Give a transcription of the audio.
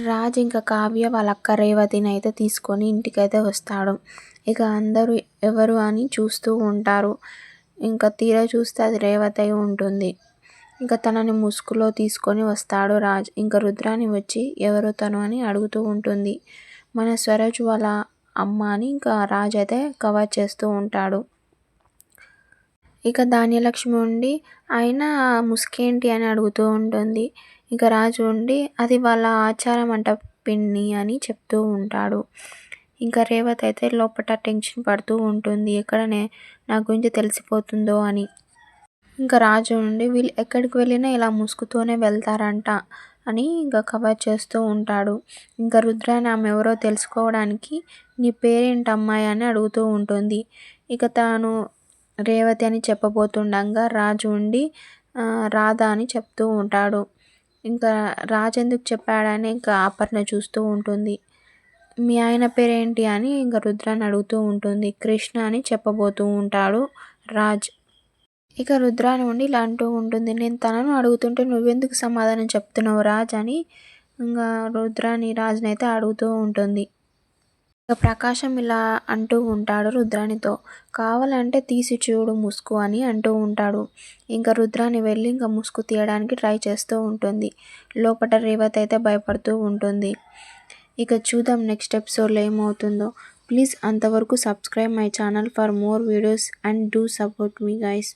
రాజ్ ఇంకా కావ్య వాళ్ళ అక్క రేవతిని అయితే తీసుకొని ఇంటికైతే వస్తాడు. ఇక అందరూ ఎవరు అని చూస్తూ ఉంటారు. ఇంకా తీరా చూస్తే అది రేవతి అయి ఉంటుంది. ఇంకా తనని ముసుగులో తీసుకొని వస్తాడు రాజ్. ఇంకా రుద్రాని వచ్చి ఎవరు తను అని అడుగుతూ ఉంటుంది. మన స్వరాజ్ వాళ్ళ అమ్మ అని ఇంకా రాజ్ అయితే కవర్ చేస్తూ ఉంటాడు. ఇక ధాన్యలక్ష్మి ఉండి ఆయన ముసుకేంటి అని అడుగుతూ ఉంటుంది. ఇక రాజు ఉండి అది వాళ్ళ ఆచారం అంట పిన్ని అని చెప్తూ ఉంటాడు. ఇంకా రేవతి అయితే లోపల టెన్షన్ పడుతూ ఉంటుంది. ఎక్కడనే నా గురించి తెలిసిపోతుందో అని. ఇంకా రాజు ఉండి వీళ్ళు ఎక్కడికి వెళ్ళినా ఇలా ముసుగుతూనే వెళ్తారంట అని ఇంకా కవర్ చేస్తూ ఉంటాడు. ఇంకా రుద్రాని ఆమె ఎవరో తెలుసుకోవడానికి నీ పేరేంటి అమ్మాయి అని అడుగుతూ ఉంటుంది. ఇక తాను రేవతి అని చెప్పబోతుండగా రాజు ఉండి రాధ అని చెప్తూ ఉంటాడు. ఇంకా రాజు ఎందుకు చెప్పాడని ఇంకా అపర్ణ చూస్తూ ఉంటుంది. మీ ఆయన పేరేంటి అని ఇంకా రుద్రాని అడుగుతూ ఉంటుంది. కృష్ణ అని చెప్పబోతూ ఉంటాడు రాజ్. ఇక రుద్రాని ఉండి ఇలా అంటూ ఉంటుంది. నేను తనను అడుగుతుంటే నువ్వెందుకు సమాధానం చెప్తున్నావు రాజ్ అని ఇంకా రుద్రాని రాజుని అయితే అడుగుతూ ఉంటుంది. ఇక ప్రకాశం ఇలా అంటూ ఉంటాడు రుద్రానితో, కావాలంటే తీసి చూడు ముసుగు అని అంటూ ఉంటాడు. ఇంకా రుద్రాని వెళ్ళి ఇంకా ముసుగు తీయడానికి ట్రై చేస్తూ ఉంటుంది. లోపల రేవతి అయితే భయపడుతూ ఉంటుంది. ఇక చూద్దాం నెక్స్ట్ ఎపిసోడ్లో ఏమవుతుందో. ప్లీజ్ అంతవరకు subscribe my channel for more videos and do support me guys.